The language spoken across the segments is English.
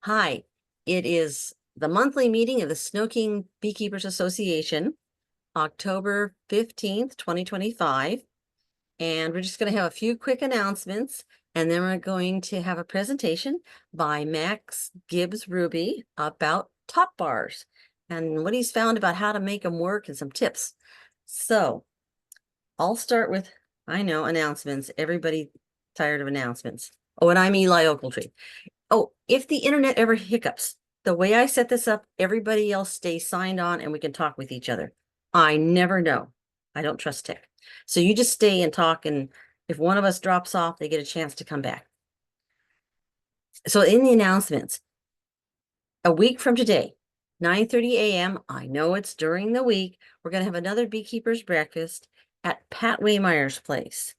Hi, it is the monthly meeting of the SnoKing Beekeepers Association, October 15th, 2025. And we're just going to have a few quick announcements, and then we're going to have a presentation by Max Gibbs-Ruby about top bars and what he's found about how to make them work and some tips. So I'll start with, I know, announcements. Everybody tired of announcements. Oh, and I'm Eli Ogletree. Oh, if the internet ever hiccups, the way I set this up, everybody else stays signed on and we can talk with each other. I never know. I don't trust tech. So you just stay and talk, and if one of us drops off, they get a chance to come back. So in the announcements, a week from today, 9:30 a.m., I know it's during the week, we're going to have another beekeeper's breakfast at Pat Waymeyer's place.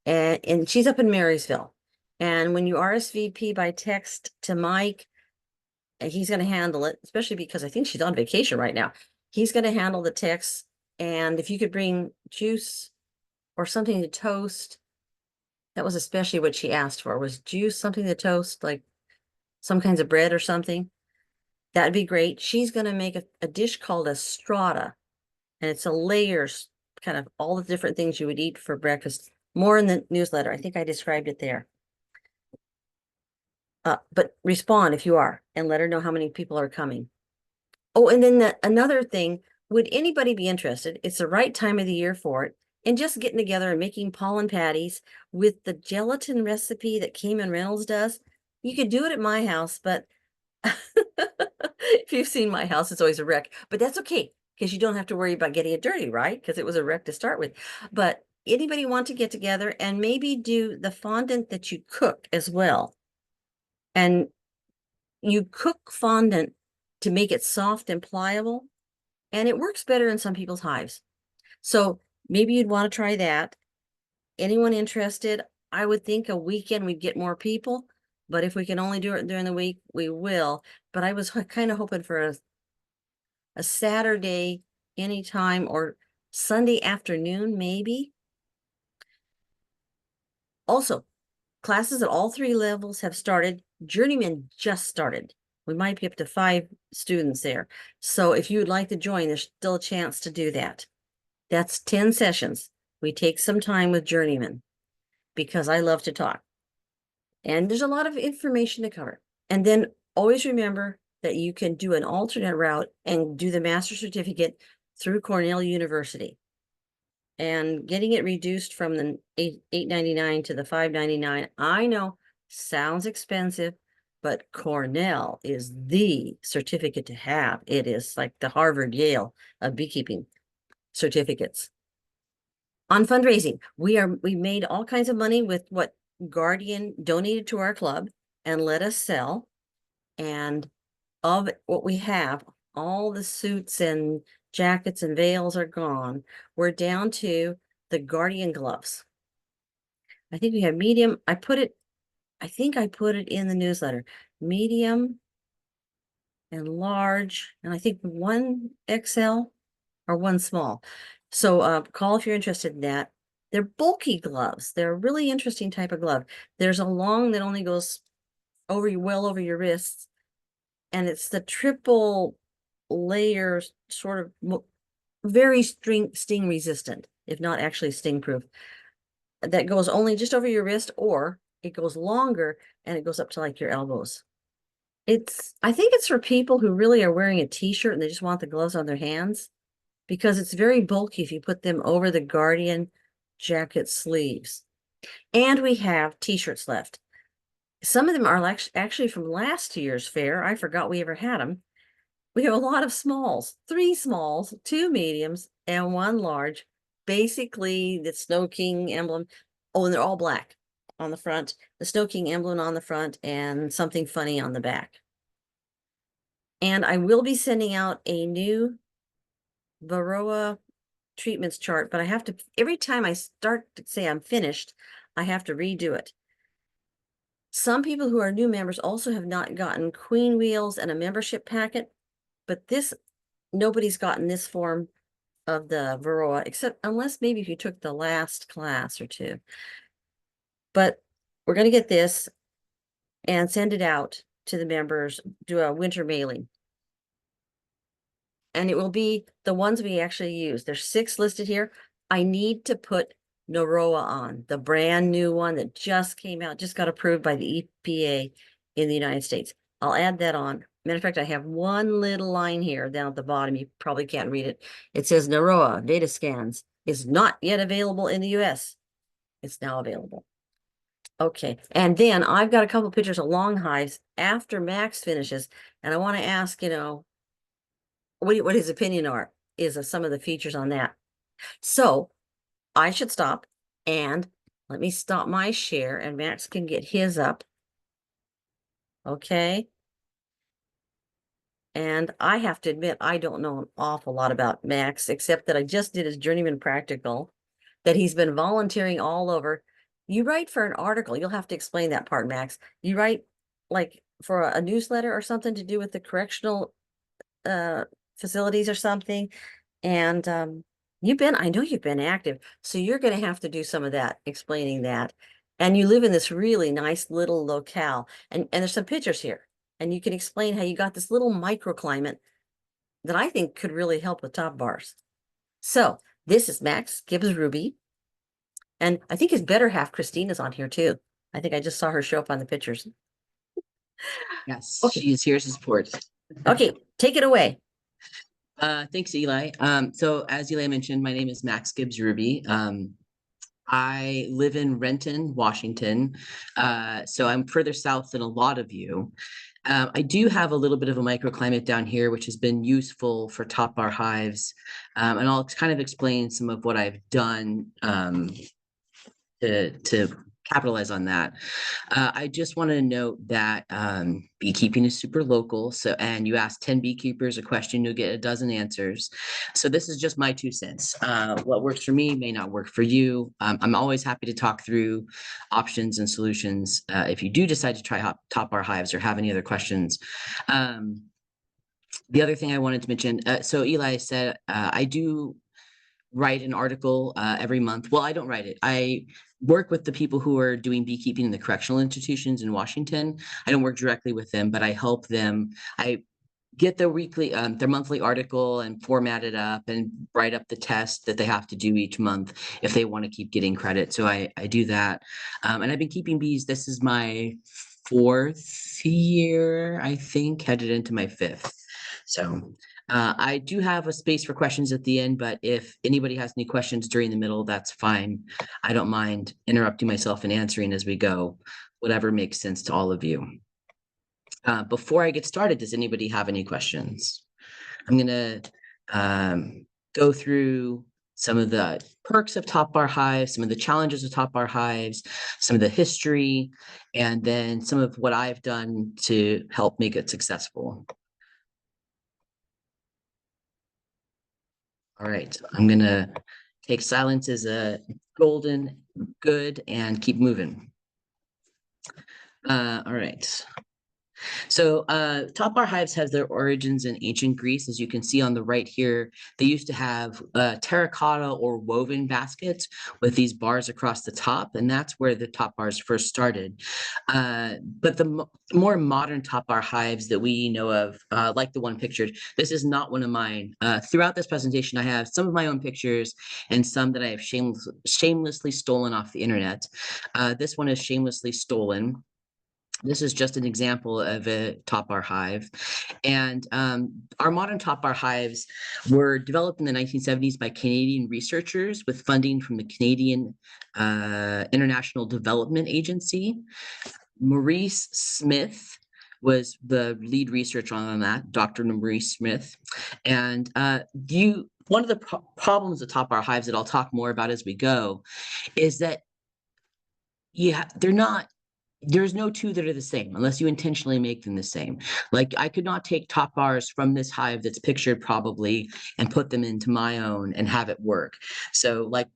And she's up in Marysville. And when you RSVP by text to Mike, he's going to handle it, especially because I think she's on vacation right now. He's going to handle the text. And if you could bring juice or something to toast, that was especially what she asked for, was juice, something to toast, like some kinds of bread or something. That'd be great. She's going to make a dish called a strata, and it's a layers, kind of all the different things you would eat for breakfast. More in the newsletter. I think I described it there. But respond if you are, and let her know how many people are coming. Oh, and then another thing, would anybody be interested? It's the right time of the year for it. And just getting together and making pollen patties with the gelatin recipe that Cayman Reynolds does. You could do it at my house, but if you've seen my house, it's always a wreck. But that's okay, because you don't have to worry about getting it dirty, right? Because it was a wreck to start with. But anybody want to get together and maybe do the fondant that you cook as well? And you cook fondant to make it soft and pliable, and it works better in some people's hives. So maybe you'd want to try that. Anyone interested? I would think a weekend we'd get more people, but if we can only do it during the week, we will. But I was kind of hoping for a Saturday anytime, or Sunday afternoon, maybe. Also, classes at all 3 levels have started. Journeyman just started. We might be up to 5 students there. So if you would like to join, there's still a chance to do that. That's 10 sessions. We take some time with Journeyman because I love to talk. And there's a lot of information to cover. And then always remember that you can do an alternate route and do the master's certificate through Cornell University. And getting it reduced from the $8.99 to the $5.99, I know sounds expensive, but Cornell is the certificate to have. It is like the Harvard, Yale of beekeeping certificates. On fundraising, we made all kinds of money with what Guardian donated to our club and let us sell. And of what we have, all the suits and jackets and veils are gone. We're down to the Guardian gloves. I think we have medium. I think I put it in the newsletter. Medium and large, and I think 1 XL or 1 small. So call if you're interested in that. They're bulky gloves. They're a really interesting type of glove. There's a long that only goes well over your wrists, and it's the triple layer, sort of very sting resistant, if not actually sting proof. That goes only just over your wrist, or it goes longer and it goes up to like your elbows. I think it's for people who really are wearing a t-shirt and they just want the gloves on their hands, because it's very bulky if you put them over the Guardian jacket sleeves. And we have t-shirts left. Some of them are actually from last year's fair. I forgot we ever had them. We have a lot of smalls, 3 smalls, 2 mediums, and 1 large. Basically, the SnoKing emblem. Oh, and they're all black on the front. The SnoKing emblem on the front and something funny on the back. And I will be sending out a new Varroa treatments chart, but I have to, every time I start to say I'm finished, I have to redo it. Some people who are new members also have not gotten queen wheels and a membership packet, but nobody's gotten this form of the Varroa, except unless maybe if you took the last class or 2. But we're going to get this and send it out. to the members, do a winter mailing. And it will be the ones we actually use. There's 6 listed here. I need to put Naroa on, the brand new one that just came out, just got approved by the EPA in the United States. I'll add that on. Matter of fact, I have one little line here down at the bottom. You probably can't read it. It says Naroa data scans is not yet available in the US. It's now available. Okay, and then I've got a couple pictures of long hives after Max finishes, and I want to ask, what his opinion is of some of the features on that. So I should stop, and let me stop my share, and Max can get his up. Okay. And I have to admit, I don't know an awful lot about Max, except that I just did his journeyman practical, that he's been volunteering all over. You write for an article, you'll have to explain that part, Max. You write like for a newsletter or something to do with the correctional facilities or something. And I know you've been active, so you're going to have to do some of that, explaining that. And you live in this really nice little locale, and there's some pictures here, and you can explain how you got this little microclimate that I think could really help with top bars. So this is Max Gibbs-Ruby, and I think his better half, Christina's on here too. I think I just saw her show up on the pictures. Yes, Okay. she is here to support. Okay, take it away. Thanks, Eli. So as Eli mentioned, my name is Max Gibbs-Ruby. I live in Renton, Washington. So I'm further south than a lot of you. I do have a little bit of a microclimate down here, which has been useful for Topbar hives. And I'll kind of explain some of what I've done to capitalize on that. I just want to note that beekeeping is super local. So, and you ask 10 beekeepers a question, you'll get a dozen answers. So this is just my 2 cents. What works for me may not work for you. I'm always happy to talk through options and solutions if you do decide to try Topbar hives or have any other questions. The other thing I wanted to mention, so Eli said, I do write an article every month. Well, I don't write it. I work with the people who are doing beekeeping in the correctional institutions in Washington. I don't work directly with them, but I help them. I get their monthly article and format it up and write up the test that they have to do each month if they want to keep getting credit. So I do that. And I've been keeping bees. This is my 4th year, I think, headed into my 5th. So I do have a space for questions at the end, but if anybody has any questions during the middle, that's fine. I don't mind interrupting myself and answering as we go, whatever makes sense to all of you. Before I get started, does anybody have any questions? I'm going to go through some of the perks of Topbar hives, some of the challenges of Topbar hives, some of the history, and then some of what I've done to help make it successful. All right, I'm going to take silence as a golden good and keep moving. All right. So Topbar hives have their origins in ancient Greece. As you can see on the right here, they used to have terracotta or woven baskets with these bars across the top, and that's where the top bars first started. But the more modern Topbar hives that we know of, like the one pictured, this is not one of mine. Throughout this presentation, I have some of my own pictures and some that I have shamelessly stolen off the internet. This one is shamelessly stolen. This is just an example of a Topbar hive. And our modern Topbar hives were developed in the 1970s by Canadian researchers with funding from the Canadian International Development Agency. Maurice Smith was the lead researcher on that, Dr. Maurice Smith. And one of the problems with Topbar hives that I'll talk more about as we go is that there's no 2 that are the same unless you intentionally make them the same. Like I could not take top bars from this hive that's pictured probably and put them into my own and have it work. So like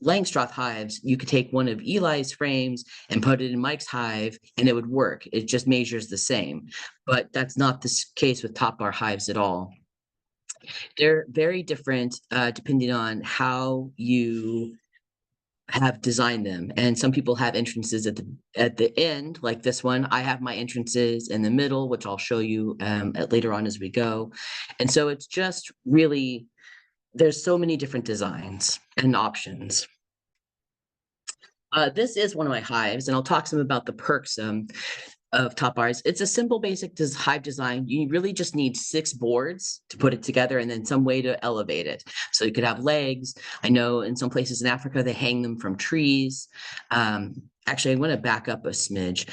Langstroth hives, you could take one of Eli's frames and put it in Mike's hive and it would work. It just measures the same. But that's not the case with Topbar hives at all. They're very different depending on how you have designed them, and some people have entrances at the end, like this one. I have my entrances in the middle, which I'll show you later on as we go. And so it's just really, there's so many different designs and options. This is one of my hives, and I'll talk some about the perks of Topbar Hives. It's a simple, basic hive design. You really just need 6 boards to put it together, and then some way to elevate it. So you could have legs. I know in some places in Africa, they hang them from trees. Actually, I want to back up a smidge.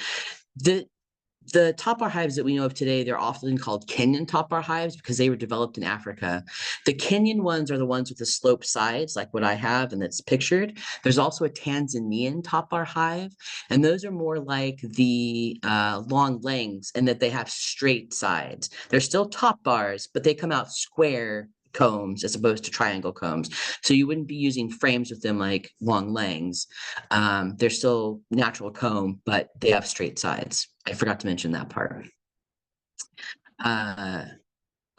The Topbar hives that we know of today, they're often called Kenyan Topbar hives because they were developed in Africa. The Kenyan ones are the ones with the sloped sides, like what I have and that's pictured. There's also a Tanzanian Topbar hive, and those are more like the long legs, and that they have straight sides. They're still top bars, but they come out square combs as opposed to triangle combs. So you wouldn't be using frames with them like long legs. They're still natural comb, but they have straight sides. I forgot to mention that part.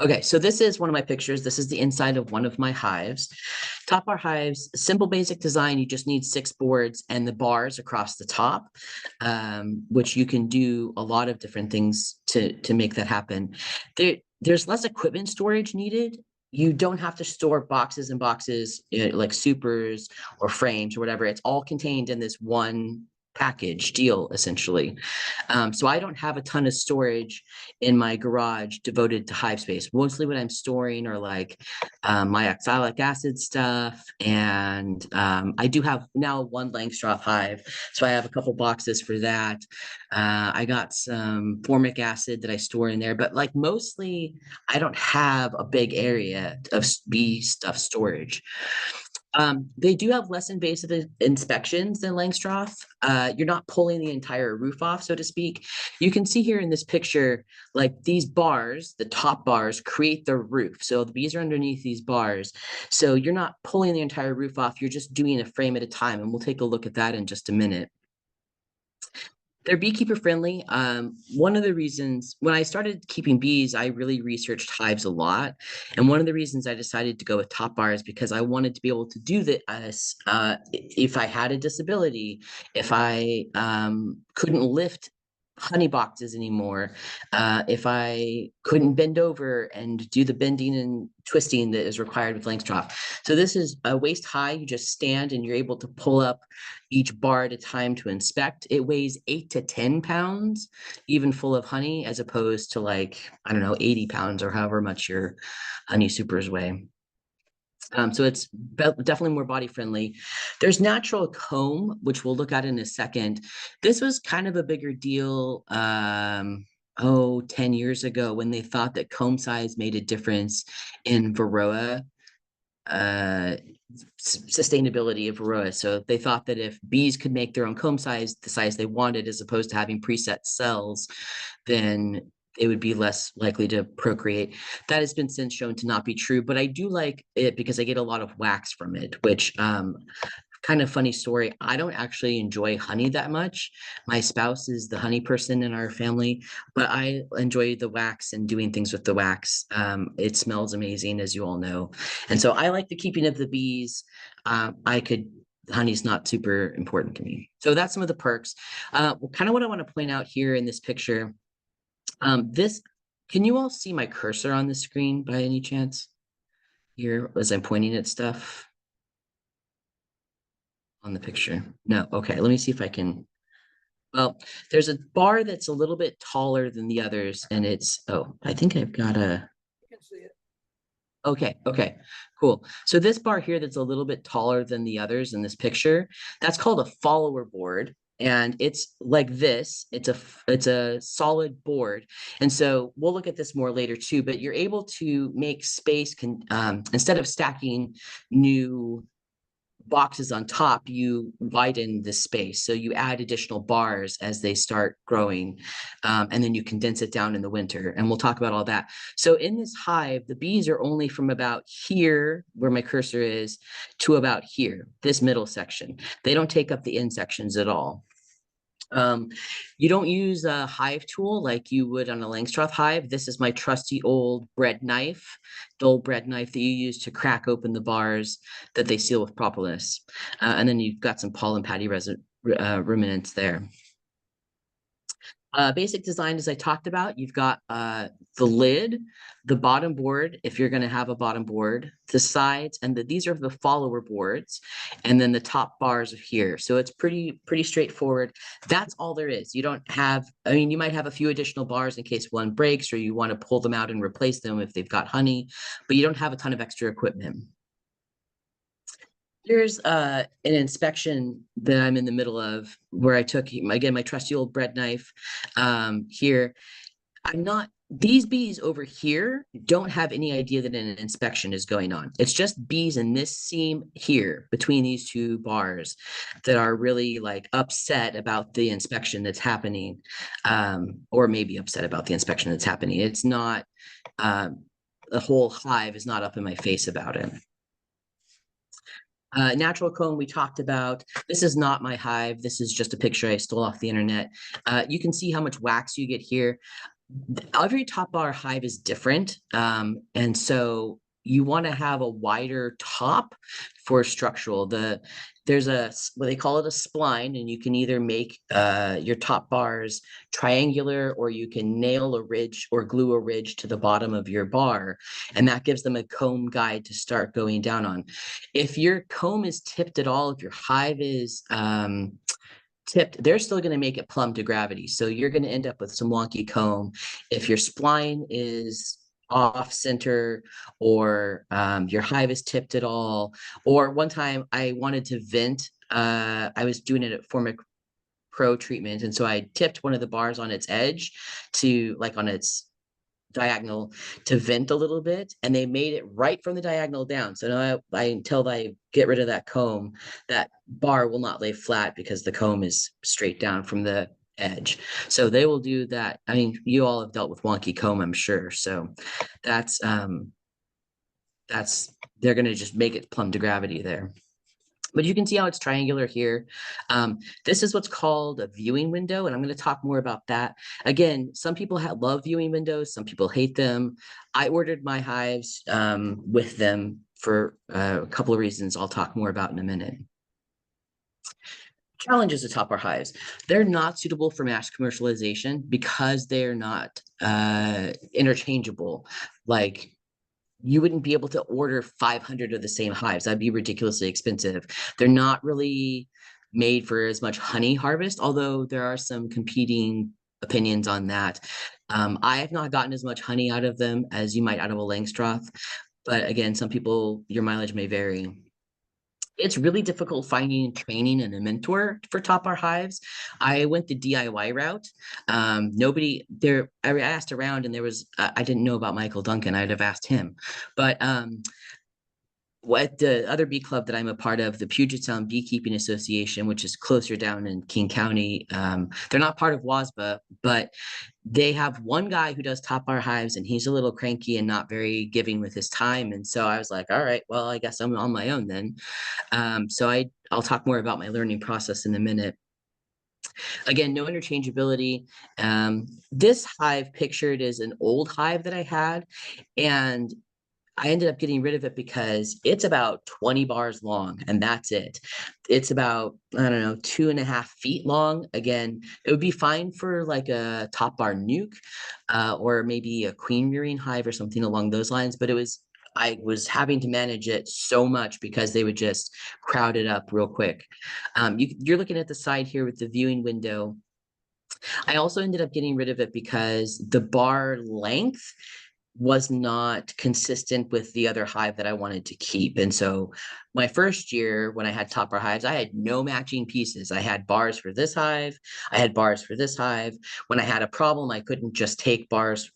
Okay, so this is one of my pictures. This is the inside of one of my hives. Topbar hives, simple basic design. You just need 6 boards and the bars across the top, which you can do a lot of different things to make that happen. There's less equipment storage needed. You don't have to store boxes and boxes, like supers or frames or whatever. It's all contained in this one package deal, essentially. So I don't have a ton of storage in my garage devoted to hive space. Mostly what I'm storing are like my oxalic acid stuff. And I do have now 1 Langstroth hive. So I have a couple boxes for that. I got some formic acid that I store in there, but like mostly I don't have a big area of bee stuff storage. They do have less invasive inspections than Langstroth. You're not pulling the entire roof off, so to speak. You can see here in this picture, like these bars, the top bars create the roof. So the bees are underneath these bars. So you're not pulling the entire roof off. You're just doing a frame at a time. And we'll take a look at that in just a minute. They're beekeeper friendly. One of the reasons when I started keeping bees, I really researched hives a lot. And one of the reasons I decided to go with Topbar is because I wanted to be able to do this if I had a disability, if I couldn't lift honey boxes anymore, if I couldn't bend over and do the bending and twisting that is required with Langstroth. So this is a waist high. You just stand and you're able to pull up each bar at a time to inspect. It weighs 8 to 10 pounds, even full of honey, as opposed to like, I don't know, 80 pounds or however much your honey supers weigh. So it's definitely more body friendly. There's natural comb, which we'll look at in a second. This was kind of a bigger deal 10 years ago when they thought that comb size made a difference in Varroa sustainability of Varroa. So they thought that if bees could make their own comb size, the size they wanted, as opposed to having preset cells, then it would be less likely to procreate. That has been since shown to not be true, but I do like it because I get a lot of wax from it, which kind of funny story. I don't actually enjoy honey that much. My spouse is the honey person in our family, but I enjoy the wax and doing things with the wax. It smells amazing, as you all know. And so I like the keeping of the bees. Honey's not super important to me. So that's some of the perks. Kind of what I want to point out here in this picture. Can you all see my cursor on the screen by any chance? Here, as I'm pointing at stuff on the picture. No, okay, let me see if I can. Well, there's a bar that's a little bit taller than the others, and I think I've got a. You can see it. Okay, cool. So this bar here that's a little bit taller than the others in this picture, that's called a follower board. And it's like this, it's a solid board. And so we'll look at this more later too, but you're able to make space instead of stacking new boxes on top, you widen the space. So you add additional bars as they start growing, and then you condense it down in the winter. And we'll talk about all that. So in this hive, the bees are only from about here, where my cursor is, to about here, this middle section. They don't take up the end sections at all. You don't use a hive tool like you would on a Langstroth hive. This is my trusty old bread knife, the old bread knife that you use to crack open the bars that they seal with propolis. And then you've got some pollen patty ruminants there. Basic design, as I talked about, you've got the lid, the bottom board, if you're going to have a bottom board, the sides, and these are the follower boards, and then the top bars are here. So it's pretty straightforward. That's all there is. You don't have, I mean, you might have a few additional bars in case one breaks or you want to pull them out and replace them if they've got honey, but you don't have a ton of extra equipment. Here's an inspection that I'm in the middle of where I took, again, my trusty old bread knife here. These bees over here don't have any idea that an inspection is going on. It's just bees in this seam here between these two bars that are really like upset about the inspection that's happening, or maybe upset about the inspection that's happening. It's not, the whole hive is not up in my face about it. Natural comb we talked about. This is not my hive. This is just a picture I stole off the internet. You can see how much wax you get here. Every Topbar hive is different. And so you want to have a wider top for structural. There's what they call it, a spline, and you can either make your top bars triangular, or you can nail a ridge or glue a ridge to the bottom of your bar, and that gives them a comb guide to start going down on. If your comb is tipped at all, if your hive is tipped, they're still going to make it plumb to gravity. So you're going to end up with some wonky comb. If your spline is off center, or your hive is tipped at all, or one time I wanted to vent, I was doing it at Formic Pro treatment, and so I tipped one of the bars on its edge to, like, on its diagonal, to vent a little bit, and they made it right from the diagonal down. So now until I get rid of that comb, that bar will not lay flat because the comb is straight down from the edge. So they will do that. I mean, you all have dealt with wonky comb, I'm sure. So that's they're going to just make it plumb to gravity there. But you can see how it's triangular here. This is what's called a viewing window, and I'm going to talk more about that. Again, some people love viewing windows, some people hate them. I ordered my hives with them for a couple of reasons I'll talk more about in a minute. Challenges of Topbar hives. They're not suitable for mass commercialization because they're not interchangeable. Like, you wouldn't be able to order 500 of the same hives. That'd be ridiculously expensive. They're not really made for as much honey harvest, although there are some competing opinions on that. I have not gotten as much honey out of them as you might out of a Langstroth. But again, some people, your mileage may vary. It's really difficult finding training and a mentor for Topbar hives. I went the DIY route. Nobody there, I asked around, and there was, I didn't know about Michael Duncan. I'd have asked him. But what the other bee club that I'm a part of, the Puget Sound Beekeeping Association, which is closer down in King County, they're not part of WASBA, but they have one guy who does Topbar hives, and he's a little cranky and not very giving with his time. And so I was like, all right, well, I guess I'm on my own then. So I'll talk more about my learning process in a minute. Again, no interchangeability. This hive pictured is an old hive that I had, and I ended up getting rid of it because it's about 20 bars long, and that's it. It's about, I don't know, 2.5 feet long. Again, it would be fine for like a Topbar nuke, or maybe a queen rearing hive or something along those lines. But I was having to manage it so much because they would just crowd it up real quick. You're looking at the side here with the viewing window. I also ended up getting rid of it because the bar length was not consistent with the other hive that I wanted to keep. And so my first year when I had Topbar hives, I had no matching pieces. I had bars for this hive. I had bars for this hive. When I had a problem, I couldn't just take bars,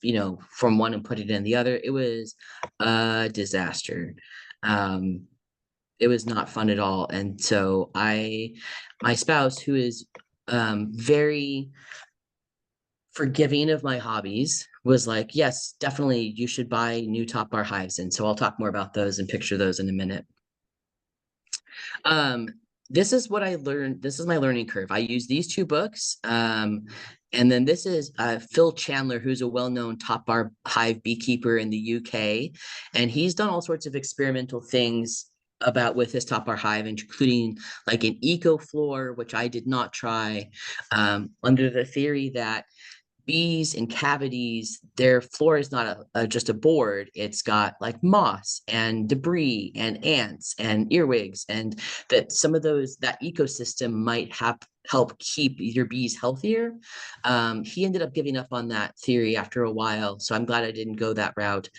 from one and put it in the other. It was a disaster. It was not fun at all. And so my spouse, who is very forgiving of my hobbies, was like, yes, definitely you should buy new Topbar hives. And so I'll talk more about those and picture those in a minute. this is what I learned. This is my learning curve. I use these two books. And then this is Phil Chandler, who's a well-known Topbar Hive beekeeper in the UK. And he's done all sorts of experimental things about with his Topbar Hive, including like an eco floor, which I did not try, under the theory that bees in cavities, their floor is not just a board. It's got like moss and debris and ants and earwigs, and that some of that ecosystem might help keep your bees healthier. He ended up giving up on that theory after a while, so I'm glad I didn't go that route.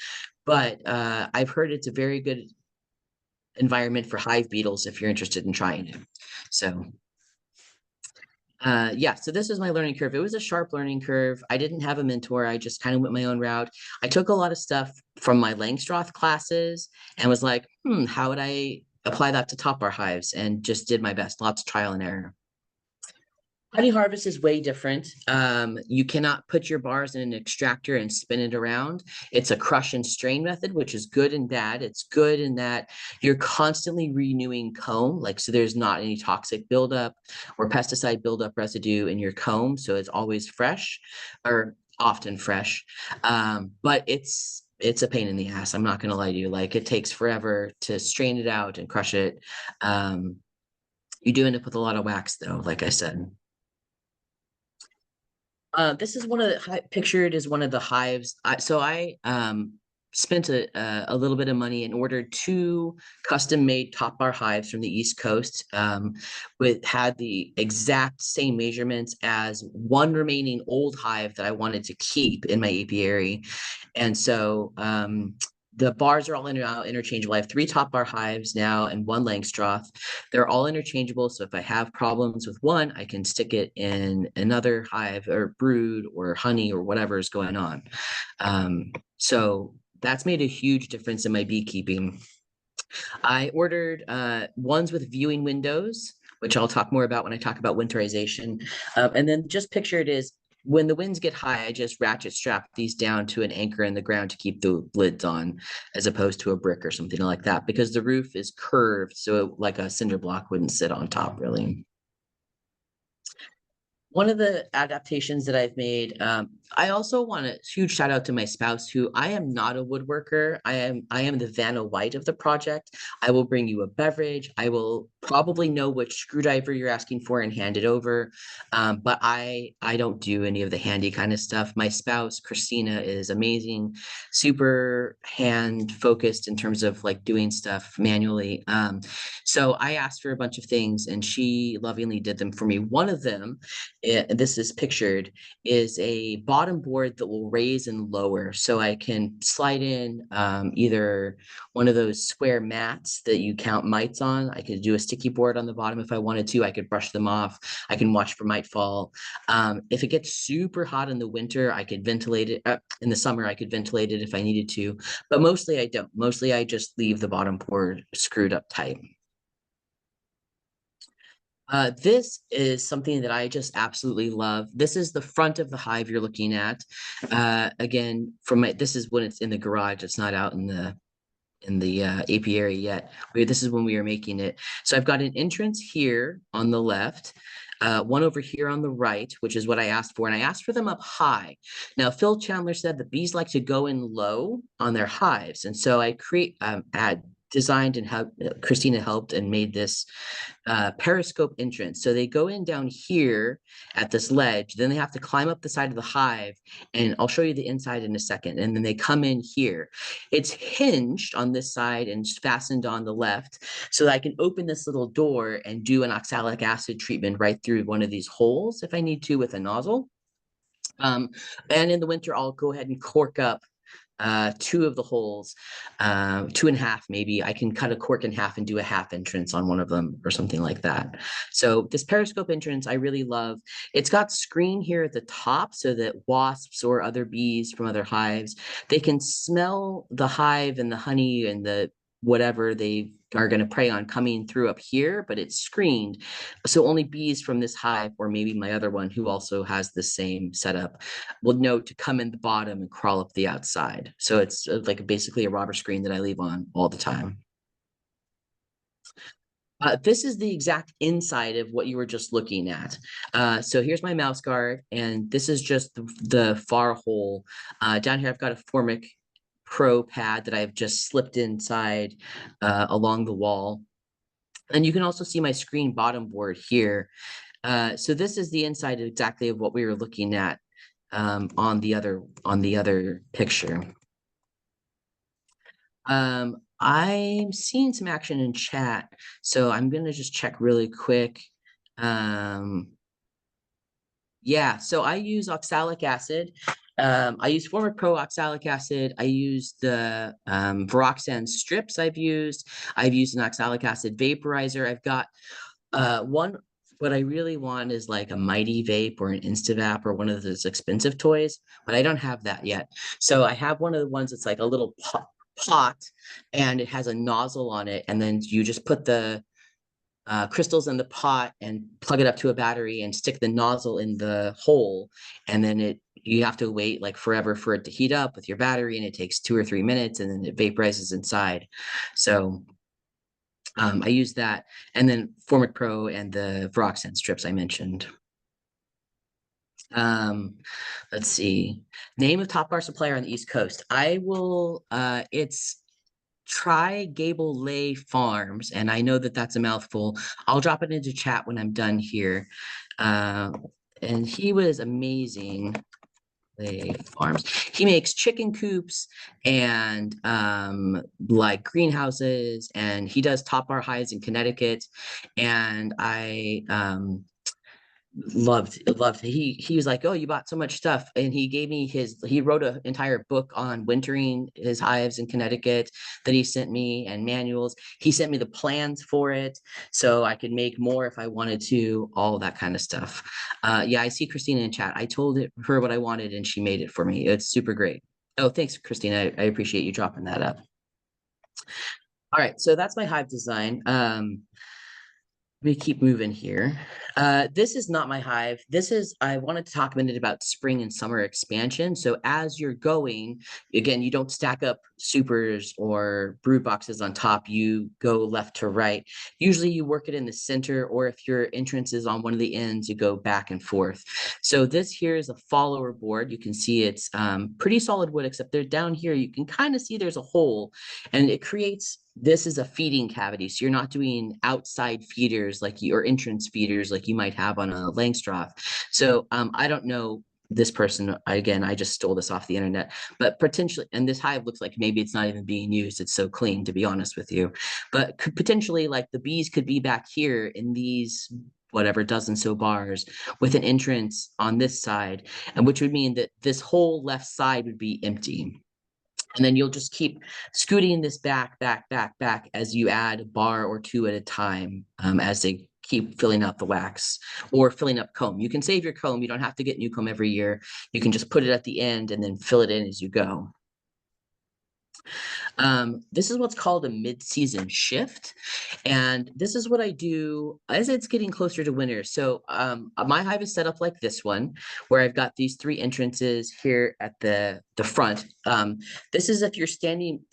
But I've heard it's a very good environment for hive beetles if you're interested in trying it. So yeah, so this is my learning curve. It was a sharp learning curve. I didn't have a mentor. I just kind of went my own route. I took a lot of stuff from my Langstroth classes and was like, how would I apply that to Topbar hives? And just did my best, lots of trial and error. Honey harvest is way different. You cannot put your bars in an extractor and spin it around. It's a crush and strain method, which is good and bad. It's good in that you're constantly renewing comb, like so there's not any toxic buildup or pesticide buildup residue in your comb, so it's always fresh or often fresh. But it's a pain in the ass. I'm not gonna lie to you. Like it takes forever to strain it out and crush it. You do end up with a lot of wax though, like I said. This is one of the pictured as one of the hives. So I spent a little bit of money and ordered two custom-made Topbar hives from the East Coast, with had the exact same measurements as one remaining old hive that I wanted to keep in my apiary. And so the bars are all interchangeable. I have three Topbar hives now and one Langstroth. They're all interchangeable. So if I have problems with one, I can stick it in another hive or brood or honey or whatever is going on. So that's made a huge difference in my beekeeping. I ordered ones with viewing windows, which I'll talk more about when I talk about winterization. And then just picture it as when the winds get high, I just ratchet strap these down to an anchor in the ground to keep the lids on, as opposed to a brick or something like that, because the roof is curved, so like a cinder block wouldn't sit on top really. One of the adaptations that I've made, I also want a huge shout out to my spouse, who I am not a woodworker. I am the Vanna White of the project. I will bring you a beverage. I will probably know which screwdriver you're asking for and hand it over. But I don't do any of the handy kind of stuff. My spouse, Christina, is amazing, super hand focused in terms of like doing stuff manually. So I asked for a bunch of things and she lovingly did them for me. One of them, this is pictured, is a bottom board that will raise and lower. So I can slide in either one of those square mats that you count mites on. I could do a sticky board on the bottom if I wanted to. I could brush them off. I can watch for mite fall. If it gets super hot in the winter, I could ventilate it. In the summer, I could ventilate it if I needed to. But mostly I don't. Mostly I just leave the bottom board screwed up tight. This is something that I just absolutely love. This is the front of the hive you're looking at. Again, this is when it's in the garage. It's not out in the apiary yet. This is when we are making it. So I've got an entrance here on the left, one over here on the right, which is what I asked for. And I asked for them up high. Now, Phil Chandler said that bees like to go in low on their hives. And so I had designed and Christina helped and made this periscope entrance. So they go in down here at this ledge, then they have to climb up the side of the hive, and I'll show you the inside in a second. And then they come in here. It's hinged on this side and fastened on the left, so that I can open this little door and do an oxalic acid treatment right through one of these holes if I need to with a nozzle. And in the winter, I'll go ahead and cork up two of the holes, two and a half maybe. I can cut a cork in half and do a half entrance on one of them or something like that. So this periscope entrance I really love. It's got screen here at the top so that wasps or other bees from other hives, they can smell the hive and the honey and the whatever they are going to prey on coming through up here, but it's screened. So only bees from this hive, or maybe my other one who also has the same setup, will know to come in the bottom and crawl up the outside. So it's like basically a robber screen that I leave on all the time. This is the exact inside of what you were just looking at. So here's my mouse guard, and this is just the far hole. Down here, I've got a Formic Pro pad that I've just slipped inside along the wall. And you can also see my screen bottom board here. So this is the inside exactly of what we were looking at on the other picture. I'm seeing some action in chat, so I'm gonna just check really quick. Yeah, so I use oxalic acid. I use Formic Pro oxalic acid. I use the Viroxan strips I've used. I've used an oxalic acid vaporizer. I've got one, what I really want is like a Mighty Vape or an Instavap or one of those expensive toys, but I don't have that yet. So I have one of the ones that's like a little pot and it has a nozzle on it. And then you just put the crystals in the pot and plug it up to a battery and stick the nozzle in the hole. And then you have to wait like forever for it to heat up with your battery, and it takes 2 or 3 minutes, and then it vaporizes inside. So I use that, and then Formic Pro and the Viroxan strips I mentioned. Let's see. Name of Topbar supplier on the East Coast. I will, it's Try Gable Lay Farms, and I know that that's a mouthful. I'll drop it into chat when I'm done here. And he was amazing. Lay Farms. He makes chicken coops and like greenhouses, and he does Topbar Hives in Connecticut. And I loved he was like, oh, you bought so much stuff, and he wrote an entire book on wintering his hives in Connecticut that he sent me, and manuals. He sent me the plans for it so I could make more if I wanted to, all that kind of stuff. Yeah, I see Christina in chat. I told her what I wanted and she made it for me. It's super great. Oh, thanks, Christina. I appreciate you dropping that up. All right, so that's my hive design. Let me keep moving here. This is not my hive. I wanted to talk a minute about spring and summer expansion. So as you're going, again, you don't stack up supers or brood boxes on top. You go left to right. Usually you work it in the center, or if your entrance is on one of the ends, you go back and forth. So this here is a follower board. You can see it's pretty solid wood, except they're down here. You can kind of see there's a hole, and this is a feeding cavity. So you're not doing outside feeders or entrance feeders like you might have on a Langstroth. So I don't know this person. Again, I just stole this off the internet, but potentially, and this hive looks like maybe it's not even being used. It's so clean, to be honest with you, but could potentially, like, the bees could be back here in these whatever dozen so bars with an entrance on this side, and which would mean that this whole left side would be empty. And then you'll just keep scooting this back as you add a bar or two at a time, as they keep filling out the wax or filling up comb. You can save your comb. You don't have to get new comb every year. You can just put it at the end and then fill it in as you go. This is what's called a mid-season shift. And this is what I do as it's getting closer to winter. So my hive is set up like this one, where I've got these 3 entrances here at the front. This is if you're standing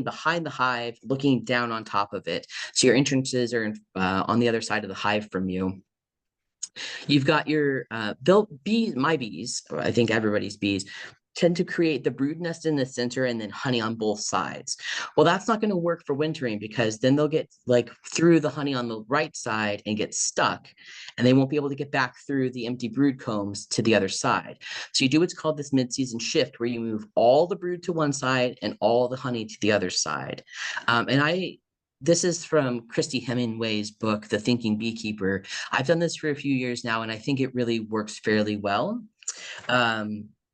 behind the hive, looking down on top of it. So your entrances are on the other side of the hive from you. You've got your my bees, or I think everybody's bees, tend to create the brood nest in the center and then honey on both sides. Well, that's not going to work for wintering, because then they'll get like through the honey on the right side and get stuck, and they won't be able to get back through the empty brood combs to the other side. So you do what's called this mid-season shift, where you move all the brood to one side and all the honey to the other side. This is from Christy Hemingway's book, The Thinking Beekeeper. I've done this for a few years now, and I think it really works fairly well.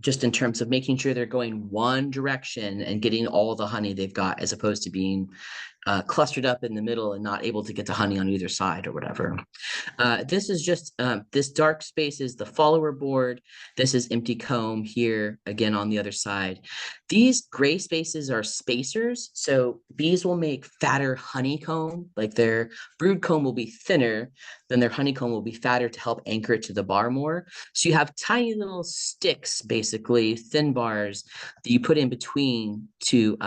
Just in terms of making sure they're going one direction and getting all the honey they've got, as opposed to being clustered up in the middle and not able to get the honey on either side or whatever. This is just, this dark space is the follower board. This is empty comb here, again, on the other side. These gray spaces are spacers. So bees will make fatter honeycomb, like their brood comb will be thinner, then their honeycomb will be fatter to help anchor it to the bar more. So you have tiny little sticks, basically thin bars, that you put in between to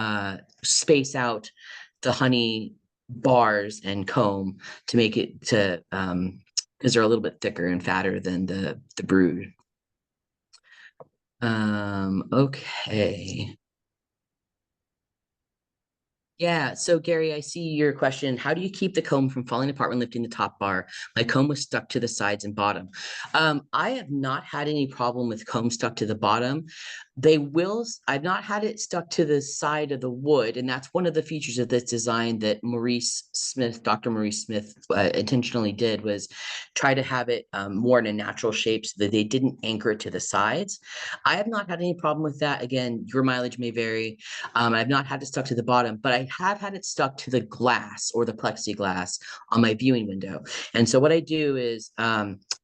space out the honey bars and comb to make it to because they're a little bit thicker and fatter than the brood. Okay. Yeah, so Gary, I see your question. How do you keep the comb from falling apart when lifting the top bar? My comb was stuck to the sides and bottom. I have not had any problem with comb stuck to the bottom. I've not had it stuck to the side of the wood, and that's one of the features of this design that Dr. Maurice Smith intentionally did, was try to have it more in a natural shape so that they didn't anchor it to the sides. I have not had any problem with that. Again, your mileage may vary. I've not had it stuck to the bottom, but I have had it stuck to the glass or the plexiglass on my viewing window. And so what I do is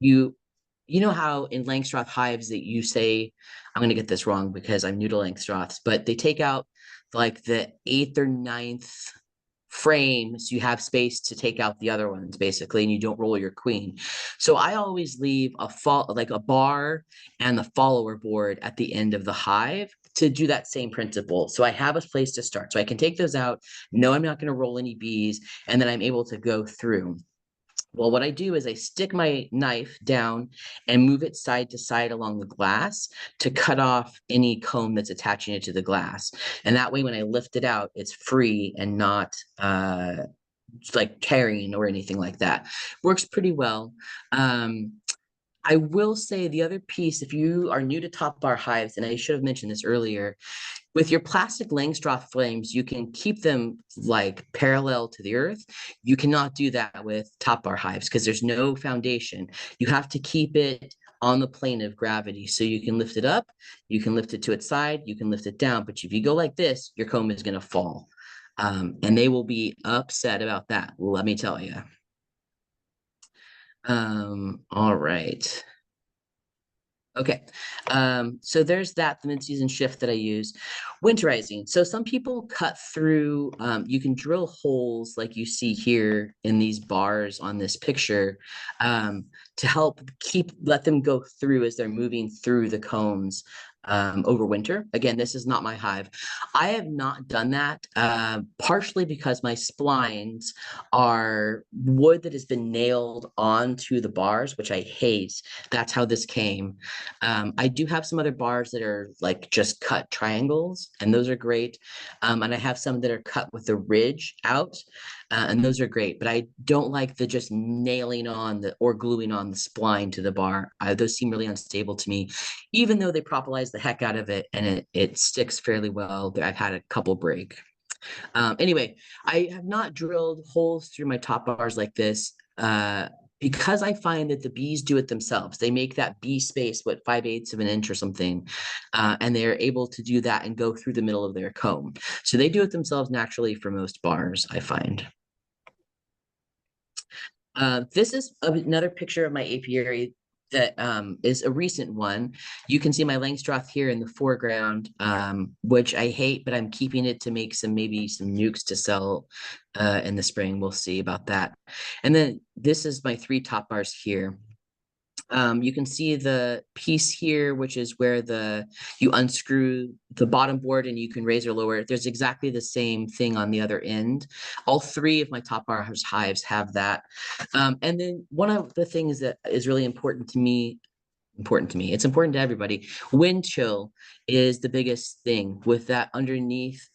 you know how in Langstroth hives that you say, I'm going to get this wrong because I'm new to Langstroths, but they take out like the 8th or 9th frame, so you have space to take out the other ones basically, and you don't roll your queen. So I always leave like a bar and the follower board at the end of the hive to do that same principle. So I have a place to start. So I can take those out, know I'm not going to roll any bees, and then I'm able to go through. Well, what I do is I stick my knife down and move it side to side along the glass to cut off any comb that's attaching it to the glass. And that way, when I lift it out, it's free and not like tearing or anything like that. Works pretty well. I will say the other piece, if you are new to Topbar hives, and I should have mentioned this earlier, with your plastic Langstroth frames, you can keep them like parallel to the earth. You cannot do that with Topbar hives because there's no foundation. You have to keep it on the plane of gravity. So you can lift it up, you can lift it to its side, you can lift it down. But if you go like this, your comb is going to fall. And they will be upset about that, let me tell you. All right. Okay, so there's that, the mid-season shift that I use. Winterizing. So some people cut through, you can drill holes like you see here in these bars on this picture, to help let them go through as they're moving through the combs over winter. Again, this is not my hive. I have not done that, partially because my splines are wood that has been nailed onto the bars, which I hate. That's how this came. I do have some other bars that are like just cut triangles, and those are great. And I have some that are cut with the ridge out, and those are great. But I don't like the just nailing on or gluing on the spline to the bar. Those seem really unstable to me, even though they propolize the heck out of it and it sticks fairly well. I've had a couple break. Anyway, I have not drilled holes through my top bars like this because I find that the bees do it themselves. They make that bee space, 5/8 of an inch or something, and they're able to do that and go through the middle of their comb. So they do it themselves naturally for most bars, I find. This is another picture of my apiary that is a recent one. You can see my Langstroth here in the foreground, which I hate, but I'm keeping it to make maybe some nukes to sell in the spring. We'll see about that. And then this is my 3 top bars here. You can see the piece here, which is where you unscrew the bottom board and you can raise or lower it. There's exactly the same thing on the other end. All 3 of my Topbar hives have that. And then one of the things that is really important to me, it's important to everybody. Wind chill is the biggest thing with that underneath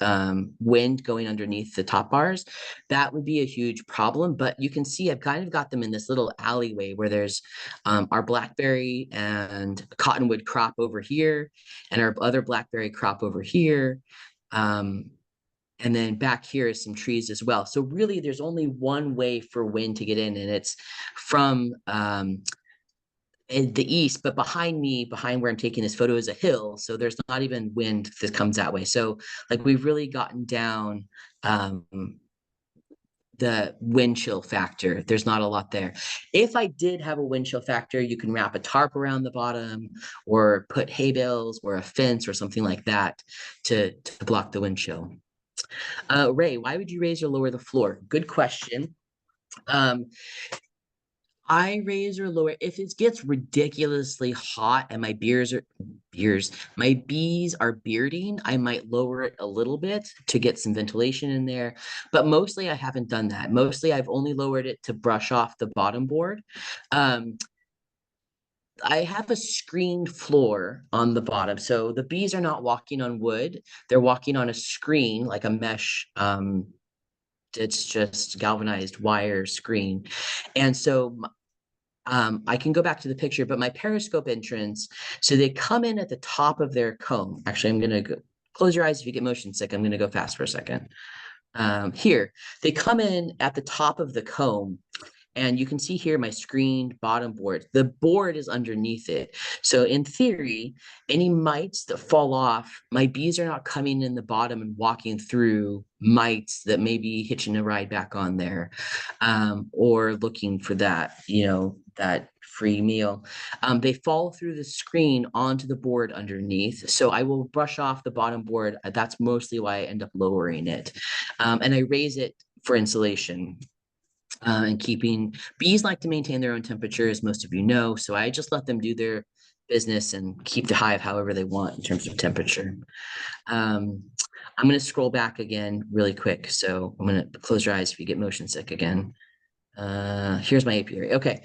wind going underneath the top bars. That would be a huge problem, but you can see I've kind of got them in this little alleyway where there's our blackberry and cottonwood crop over here and our other blackberry crop over here. And then back here is some trees as well. So really there's only one way for wind to get in, and it's from in the east, but behind me, behind where I'm taking this photo, is a hill. So there's not even wind that comes that way. So like we've really gotten down the wind chill factor. There's not a lot there. If I did have a wind chill factor, you can wrap a tarp around the bottom or put hay bales or a fence or something like that to block the wind chill. Ray, why would you raise or lower the floor? Good question. I raise or lower if it gets ridiculously hot and my bees are bearding, I might lower it a little bit to get some ventilation in there. But mostly I haven't done that. Mostly I've only lowered it to brush off the bottom board. Um, I have a screened floor on the bottom. So the bees are not walking on wood. They're walking on a screen, like a mesh. It's just galvanized wire screen. And so I can go back to the picture, but my periscope entrance, so they come in at the top of their comb. Actually, I'm gonna go close your eyes if you get motion sick. I'm gonna go fast for a second. Here, they come in at the top of the comb, and you can see here my screened bottom board. The board is underneath it. So in theory, any mites that fall off, my bees are not coming in the bottom and walking through mites that may be hitching a ride back on there, or looking for that, that free meal. They fall through the screen onto the board underneath. So I will brush off the bottom board. That's mostly why I end up lowering it. And I raise it for insulation. And keeping bees like to maintain their own temperature, as most of you know. So I just let them do their business and keep the hive however they want in terms of temperature. I'm going to scroll back again really quick. So I'm going to close your eyes if you get motion sick again. Here's my apiary. Okay.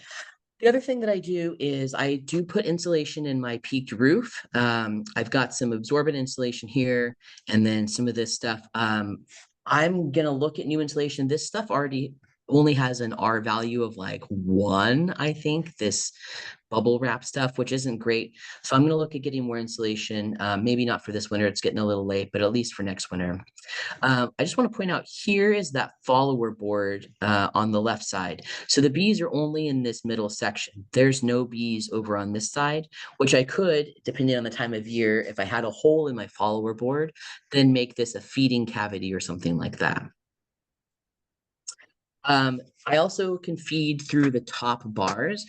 The other thing that I do is I do put insulation in my peaked roof. I've got some absorbent insulation here, and then some of this stuff. I'm gonna look at new insulation. This stuff already only has an R value of like 1, I think, this bubble wrap stuff, which isn't great. So I'm gonna look at getting more insulation. Maybe not for this winter, it's getting a little late, but at least for next winter. I just want to point out here is that follower board on the left side. So the bees are only in this middle section. There's no bees over on this side, which I could, depending on the time of year, if I had a hole in my follower board, then make this a feeding cavity or something like that. I also can feed through the top bars.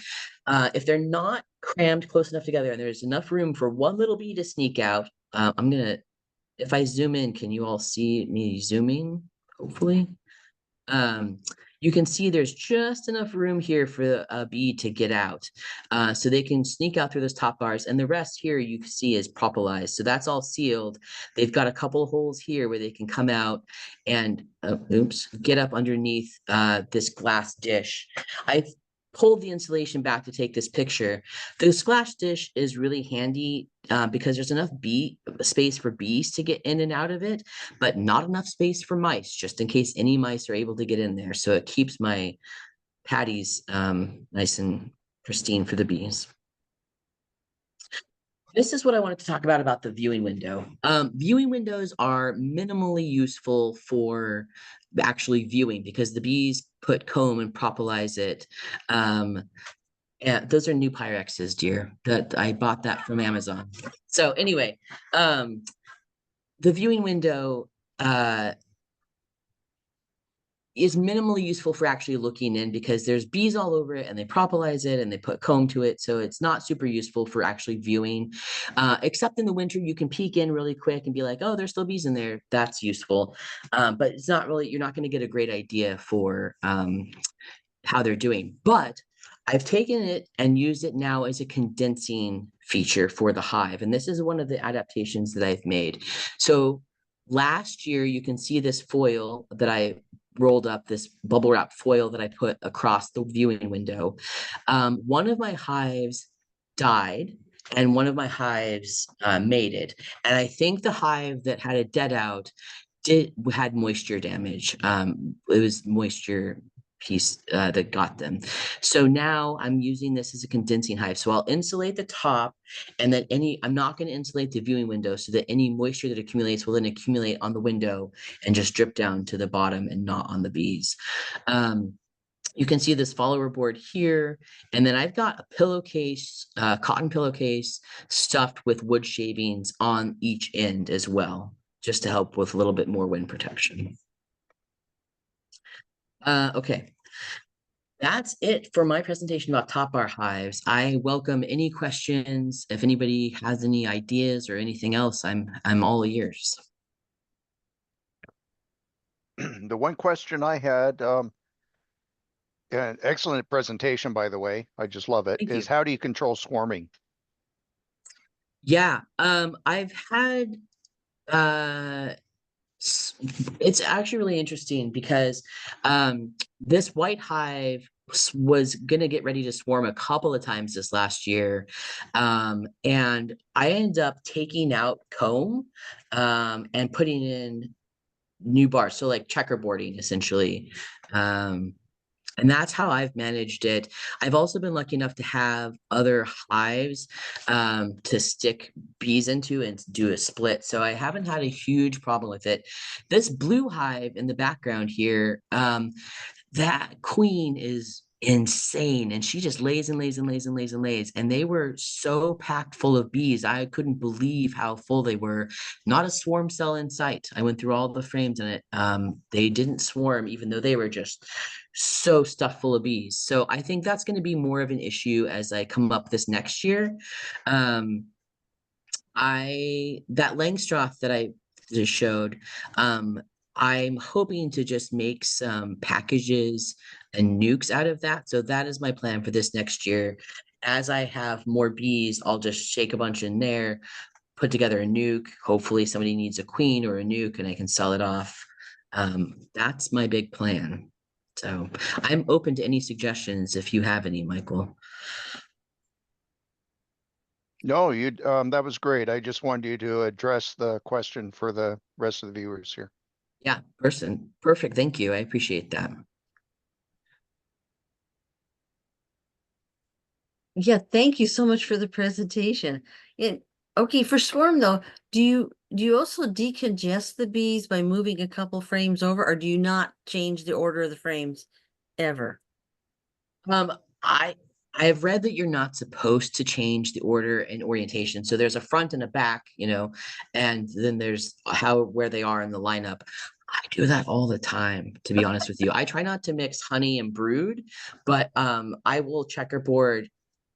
If they're not crammed close enough together and there's enough room for one little bee to sneak out, if I zoom in, can you all see me zooming? Hopefully. Um, you can see there's just enough room here for a bee to get out. So they can sneak out through those top bars, and the rest here you can see is propolised. So that's all sealed. They've got a couple of holes here where they can come out and get up underneath this glass dish. I've pulled the insulation back to take this picture. The splash dish is really handy because there's enough space for bees to get in and out of it, but not enough space for mice, just in case any mice are able to get in there. So it keeps my patties nice and pristine for the bees. This is what I wanted to talk about the viewing window. Viewing windows are minimally useful for actually viewing because the bees put comb and propolize it. Yeah, those are new Pyrexes, dear. That I bought that from Amazon. So anyway, the viewing window is minimally useful for actually looking in because there's bees all over it and they propolize it and they put comb to it. So it's not super useful for actually viewing. Except in the winter, you can peek in really quick and be like, oh, there's still bees in there. That's useful. But it's not really, you're not going to get a great idea for how they're doing. But I've taken it and used it now as a condensing feature for the hive. And this is one of the adaptations that I've made. So last year, you can see this foil that I rolled up, this bubble wrap foil that I put across the viewing window. One of my hives died and one of my hives mated. And I think the hive that had a dead out had moisture damage. It was moisture piece that got them. So now I'm using this as a condensing hive. So I'll insulate the top and then I'm not going to insulate the viewing window so that any moisture that accumulates will then accumulate on the window and just drip down to the bottom and not on the bees. You can see this follower board here. And then I've got a pillowcase, cotton pillowcase stuffed with wood shavings on each end as well, just to help with a little bit more wind protection. Okay. That's it for my presentation about Topbar hives. I welcome any questions. If anybody has any ideas or anything else, I'm all ears. The one question I had, Yeah, excellent presentation, by the way. I just love it. Thank Is you. how do you control swarming? Yeah, I've had uh it's actually really interesting because this white hive was gonna get ready to swarm a couple of times this last year, and I ended up taking out comb and putting in new bars, so like checkerboarding essentially. Um, and that's how I've managed it. I've also been lucky enough to have other hives to stick bees into and do a split. So I haven't had a huge problem with it. This blue hive in the background here, that queen is insane, and she just lays and lays and lays and lays and lays, and they were so packed full of bees. I couldn't believe how full they were. Not a swarm cell in sight. I went through all the frames in it. They didn't swarm even though they were just so stuffed full of bees. So I think that's going to be more of an issue as I come up this next year. um I that Langstroth that I just showed, I'm hoping to just make some packages and nukes out of that. So that is my plan for this next year. As I have more bees, I'll just shake a bunch in there, put together a nuke. Hopefully somebody needs a queen or a nuke and I can sell it off. That's my big plan. So I'm open to any suggestions if you have any, Michael. No, you that was great. I just wanted you to address the question for the rest of the viewers here. Yeah, perfect. Thank you. I appreciate that. Yeah, thank you so much for the presentation. And okay, for swarm though, do you also decongest the bees by moving a couple frames over, or do you not change the order of the frames ever? Um, I I have read that you're not supposed to change the order and orientation. So there's a front and a back, and then there's how where they are in the lineup. I do that all the time, to be honest with you. I try not to mix honey and brood, but I will checkerboard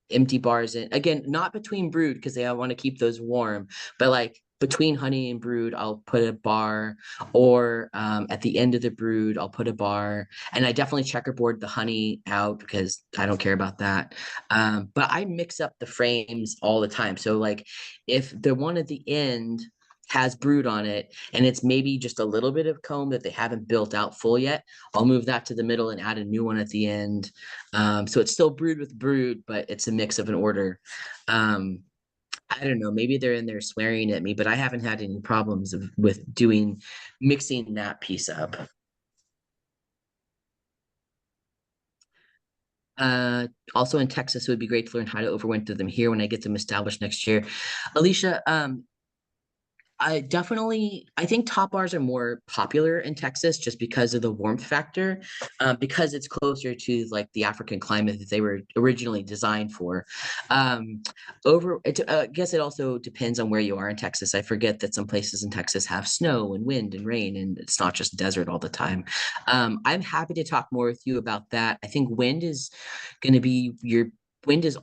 empty bars in again, not between brood because I want to keep those warm, but like between honey and brood I'll put a bar, or at the end of the brood I'll put a bar. And I definitely checkerboard the honey out because I don't care about that. But I mix up the frames all the time, so like if the one at the end has brood on it and it's maybe just a little bit of comb that they haven't built out full yet, I'll move that to the middle and add a new one at the end. So it's still brood with brood, but it's a mix of an order. Um, I don't know, maybe they're in there swearing at me, but I haven't had any problems with doing mixing that piece up. Also in Texas, it would be great to learn how to overwinter them here when I get them established next year. Alicia, I think top bars are more popular in Texas just because of the warmth factor, because it's closer to like the African climate that they were originally designed for. Um, I guess it also depends on where you are in Texas. I forget that some places in Texas have snow and wind and rain, and it's not just desert all the time. I'm happy to talk more with you about that. I think wind is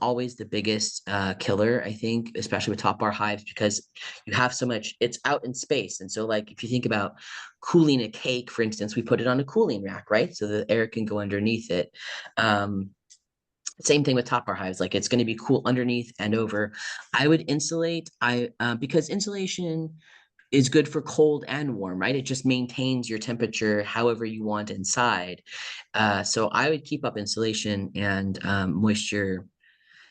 always the biggest killer, I think, especially with top bar hives, because you have so much, it's out in space. And so like if you think about cooling a cake, for instance, we put it on a cooling rack, right? So the air can go underneath it. Um, Same thing with top bar hives, like it's going to be cool underneath and over. I would insulate, because insulation is good for cold and warm, right? It just maintains your temperature however you want inside. So I would keep up insulation and moisture.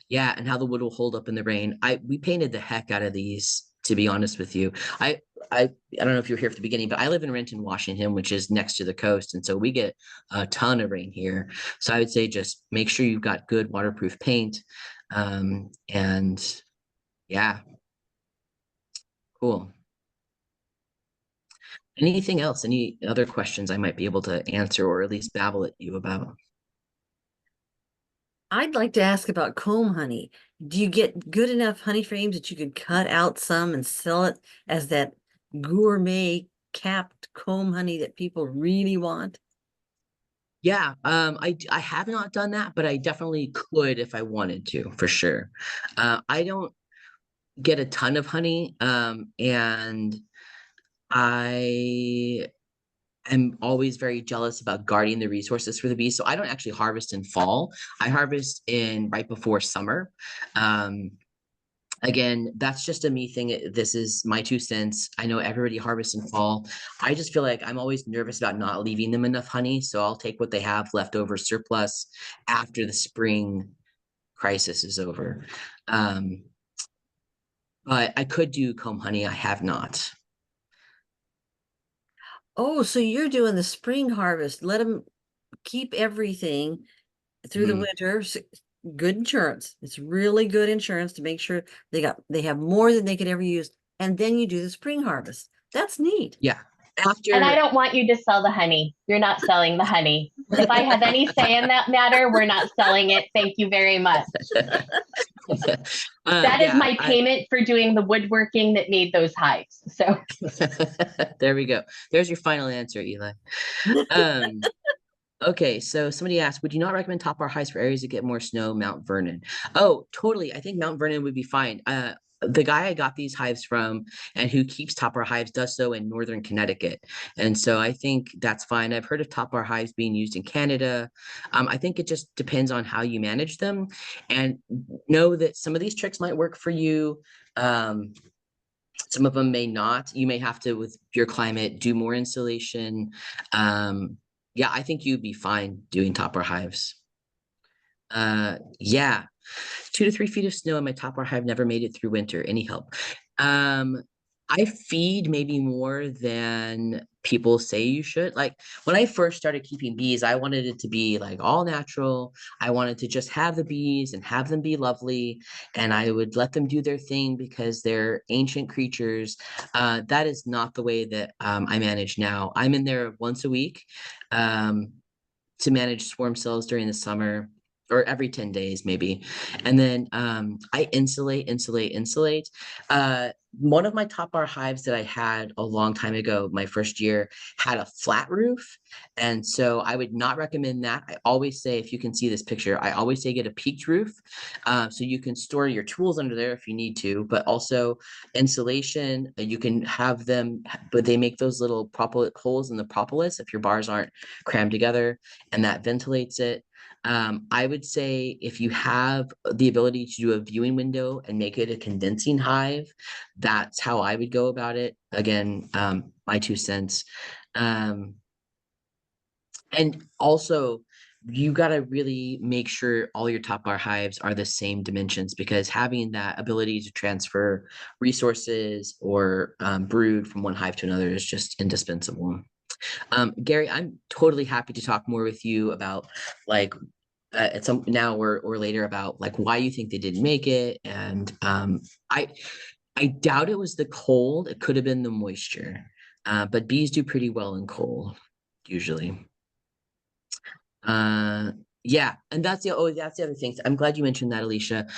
Yeah, and how the wood will hold up in the rain. We painted the heck out of these, to be honest with you. I I I don't know if you were here for the beginning, but I live in Renton, Washington, which is next to the coast, and so we get a ton of rain here. So I would say just make sure you've got good waterproof paint. And yeah, cool. Anything else? Any other questions I might be able to answer or at least babble at you about? I'd like to ask about comb honey. Do you get good enough honey frames that you can cut out some and sell it as that gourmet capped comb honey that people really want? Yeah, I have not done that, but I definitely could if I wanted to, for sure. I don't get a ton of honey, and I am always very jealous about guarding the resources for the bees. So I don't actually harvest in fall. I harvest in right before summer. Again, that's just a me thing. This is my 2 cents. I know everybody harvests in fall. I just feel like I'm always nervous about not leaving them enough honey. So I'll take what they have leftover surplus after the spring crisis is over. But I could do comb honey. I have not. Oh, so you're doing the spring harvest. Let them keep everything through the Mhm. winter. Good insurance. It's really good insurance to make sure they have more than they could ever use. And then you do the spring harvest. That's neat. Yeah. And I After don't want you to sell the honey. You're not selling the honey. If I have any say in that matter, we're not selling it. Thank you very much. That is yeah, my payment for doing the woodworking that made those hives. So there we go. There's your final answer, Eli. Okay, so somebody asked, would you not recommend Topbar Hives for areas that get more snow, Mount Vernon? Oh, totally. I think Mount Vernon would be fine. The guy I got these hives from and who keeps Topbar Hives does so in northern Connecticut. And so I think that's fine. I've heard of Topbar Hives being used in Canada. I think it just depends on how you manage them, and know that some of these tricks might work for you. Some of them may not. You may have to, with your climate, do more insulation. Yeah, I think you'd be fine doing Topbar hives. Yeah, 2 to 3 feet of snow in my Topbar hive never made it through winter. Any help? I feed maybe more than people say you should. Like when I first started keeping bees, I wanted it to be like all natural. I wanted to just have the bees and have them be lovely, and I would let them do their thing because they're ancient creatures. That is not the way that I manage now. I'm in there once a week to manage swarm cells during the summer, or every 10 days maybe. And then I insulate. One of my Topbar hives that I had a long time ago, my first year, had a flat roof. And so I would not recommend that. I always say, if you can see this picture, I always say get a peaked roof. So you can store your tools under there if you need to, but also insulation, you can have them, but they make those little holes in the propolis if your bars aren't crammed together, and that ventilates it. I would say if you have the ability to do a viewing window and make it a condensing hive, that's how I would go about it. Again, my 2 cents. And also, you got to really make sure all your Topbar hives are the same dimensions, because having that ability to transfer resources or brood from one hive to another is just indispensable. Gary, I'm totally happy to talk more with you about like at some now or later about like why you think they didn't make it. And I doubt it was the cold. It could have been the moisture. But bees do pretty well in cold, usually. Yeah, and that's the other thing. I'm glad you mentioned that, Alicia.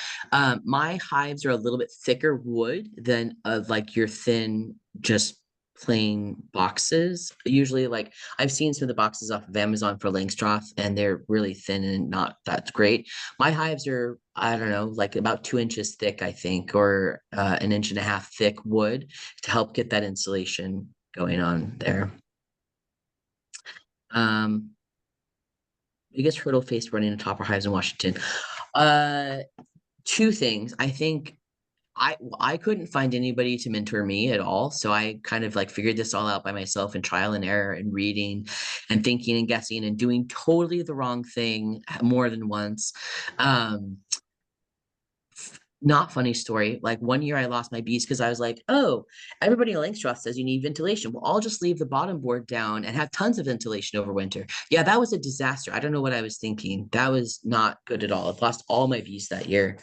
My hives are a little bit thicker wood than like your thin, just plain boxes. Usually, like I've seen some of the boxes off of Amazon for Langstroth, and they're really thin and not that great. My hives are, I don't know, like about 2 inches thick, I think, or an inch and a half thick wood to help get that insulation going on there. Biggest hurdle faced running a Topper hives in Washington. Two things. I think I couldn't find anybody to mentor me at all. So I kind of like figured this all out by myself, and trial and error and reading and thinking and guessing and doing totally the wrong thing more than once. Not funny story. Like one year I lost my bees because I was like, oh, everybody in Langstroth says you need ventilation. Well, I'll just leave the bottom board down and have tons of ventilation over winter. Yeah, that was a disaster. I don't know what I was thinking. That was not good at all. I lost all my bees that year.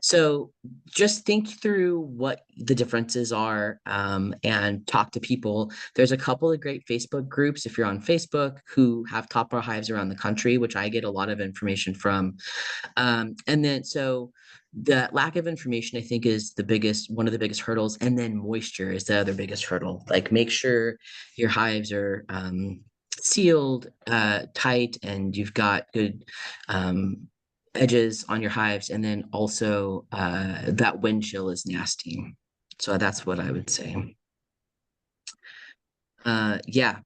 So just think through what the differences are, and talk to people. There's a couple of great Facebook groups, if you're on Facebook, who have Topbar hives around the country, which I get a lot of information from. And then so the lack of information, I think, is one of the biggest hurdles. And then moisture is the other biggest hurdle. Like make sure your hives are sealed tight, and you've got good edges on your hives. And then also that wind chill is nasty. So that's what I would say. Yeah.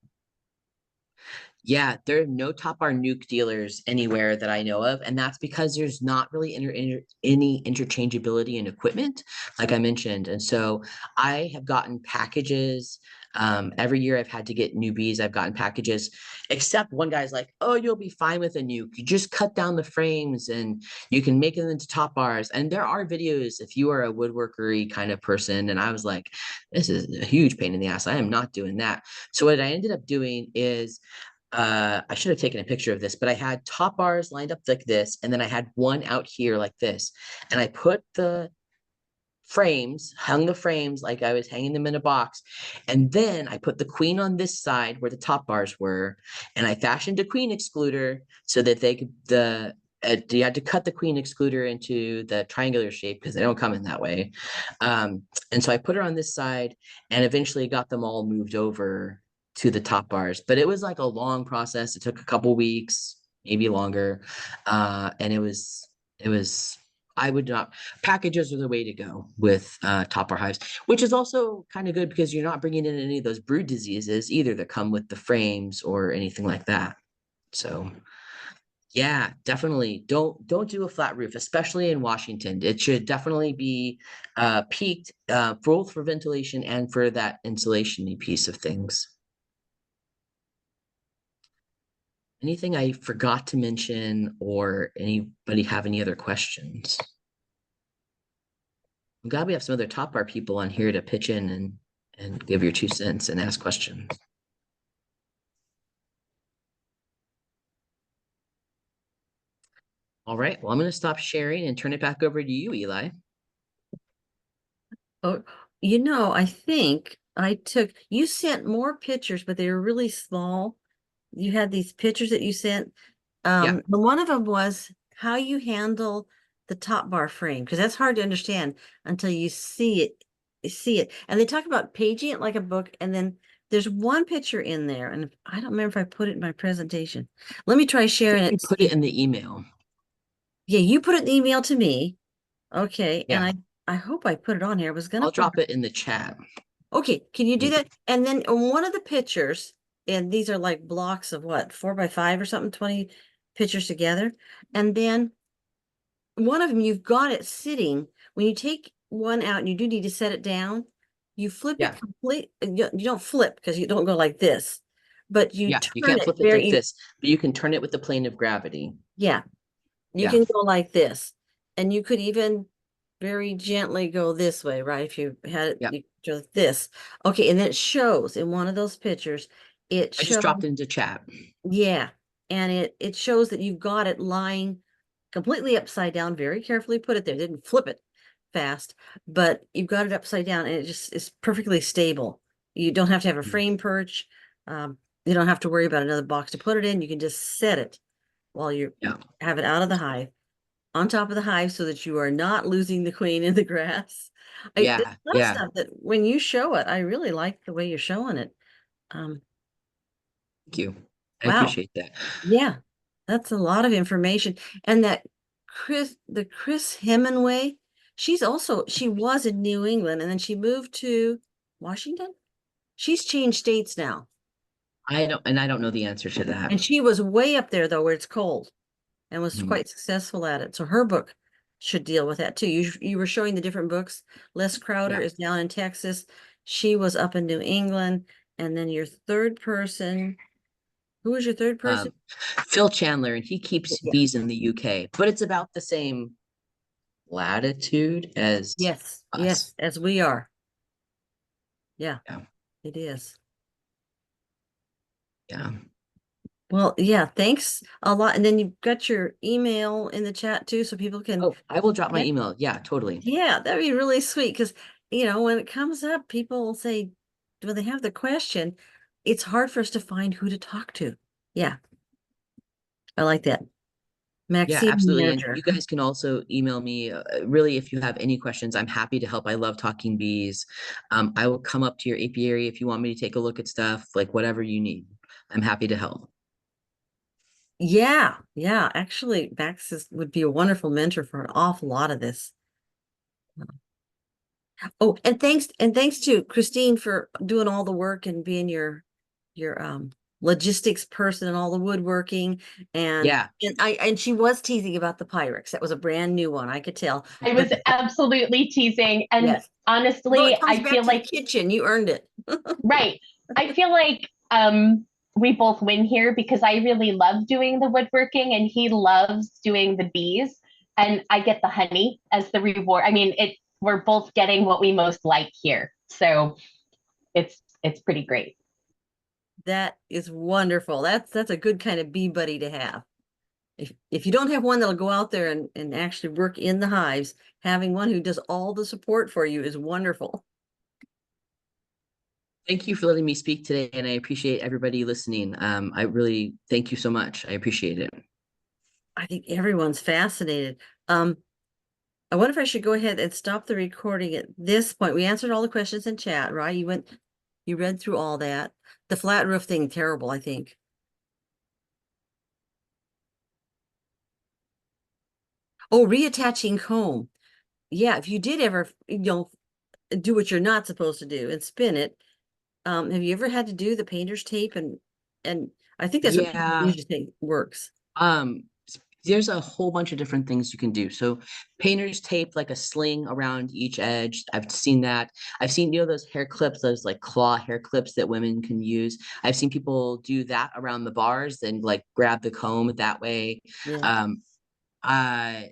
Yeah, there are no Topbar nuke dealers anywhere that I know of, and that's because there's not really any interchangeability in equipment, like I mentioned. And so I have gotten packages. Every year I've had to get newbies. I've gotten packages, except one guy's like, "Oh, you'll be fine with a nuke. You just cut down the frames and you can make them into top bars." And there are videos if you are a woodworkery kind of person. And I was like, "This is a huge pain in the ass. I am not doing that." So what I ended up doing is I should have taken a picture of this, but I had top bars lined up like this, and then I had one out here like this. And I put the frames, hung the frames like I was hanging them in a box. And then I put the queen on this side where the top bars were, and I fashioned a queen excluder so that they could you had to cut the queen excluder into the triangular shape because they don't come in that way. And so I put her on this side and eventually got them all moved over to the top bars. But it was like a long process. It took a couple weeks, maybe longer. And it was I would not packages are the way to go with Topbar hives, which is also kind of good because you're not bringing in any of those brood diseases either that come with the frames or anything like that. So yeah, definitely don't do a flat roof, especially in Washington. It should definitely be peaked both for ventilation and for that insulation piece of things. Anything I forgot to mention or anybody have any other questions? I'm glad we have some other top bar people on here to pitch in and give your 2 cents and ask questions. All right, well, I'm going to stop sharing and turn it back over to you, Eli. Oh, I think you sent more pictures, but they were really small. You had these pictures that you sent. Yeah. But one of them was how you handle the top bar frame, because that's hard to understand until you see it. And they talk about paging it like a book, and then there's one picture in there, and I don't remember if I put it in my presentation. Let me try sharing You it. put it in the email. Yeah, you put it in the email to me. Okay, Yeah. and I hope I put it on here. I was gonna I'll drop it in the chat. Okay, can you do Mm. that? And then on one of the pictures, and these are like blocks of what, 4 by 5 or something, 20 pictures together. And then one of them, you've got it sitting. When you take one out and you do need to set it down, you flip Yeah. it complete. You don't flip because you don't go like this, but you Yeah, you turn can't it flip it like this, but you can turn it with the plane of gravity. Yeah, you Yeah. can go like this. And you could even very gently go this way, right? If you had it, Yeah. you go like this. Okay, and then it shows in one of those pictures, it I just shows, dropped it into chat. yeah, and it shows that you've got it lying completely upside down, very carefully put it there, didn't flip it fast, but you've got it upside down and it just is perfectly stable. You don't have to have a Mm. frame perch. You don't have to worry about another box to put it in. You can just set it while you Yeah. have it out of the hive, on top of the hive, so that you are not losing the queen in the grass. There's a Yeah. lot of Yeah. stuff that when you show it, I really like the way you're showing it. Thank you. I Wow. appreciate that. Yeah, that's a lot of information. And that Chris Hemingway, she was in New England and then she moved to Washington. She's changed states now. I don't know the answer to that. And she was way up there though, where it's cold, and was Mhm. quite successful at it. So her book should deal with that too. You were showing the different books. Les Crowder Yeah. is down in Texas. She was up in New England. And then your third person, who was your third person? Phil Chandler, and he keeps Yeah. bees in the UK, but it's about the same latitude as Yes, us. yes, as we are. Yeah, Yeah. it is. Yeah. Well, yeah, thanks a lot. And then you've got your email in the chat too, so people can, Oh, I will drop my Yeah. email. Yeah, totally. yeah, that'd be really sweet. Because, when it comes up, people will say, when they have the question, it's hard for us to find who to talk to. Yeah, I like that. Yeah, Maxine absolutely. And Manager. you guys can also email me. Really, if you have any questions, I'm happy to help. I love talking bees. I will come up to your apiary if you want me to take a look at stuff, like whatever you need. I'm happy to help. Yeah, yeah. Actually, would be a wonderful mentor for an awful lot of this. Oh, and thanks to Christine for doing all the work and being your logistics person and all the woodworking Yeah. and she was teasing about the Pyrex. That was a brand new one, I could tell. I was absolutely teasing. And Yes. Well, honestly, it comes I back feel to the like, kitchen. You earned it. right. I feel like we both win here because I really love doing the woodworking and he loves doing the bees. And I get the honey as the reward. I mean, we're both getting what we most like here. So it's pretty great. That is wonderful. That's a good kind of bee buddy to have. If you don't have one that'll go out there and actually work in the hives, having one who does all the support for you is wonderful. Thank you for letting me speak today, and I appreciate everybody listening. I really thank you so much. I appreciate it. I think everyone's fascinated. I wonder if I should go ahead and stop the recording at this point. We answered all the questions in chat, right? You read through all that. The flat roof thing, terrible, I think. Oh, reattaching comb. Yeah, if you did ever, do what you're not supposed to do and spin it. Have you ever had to do the painter's tape and I think that's what people Yeah. usually think works. There's a whole bunch of different things you can do. So painters tape like a sling around each edge. I've seen that. I've seen, those hair clips, those like claw hair clips that women can use. I've seen people do that around the bars and like grab the comb that way. Yeah. Uh,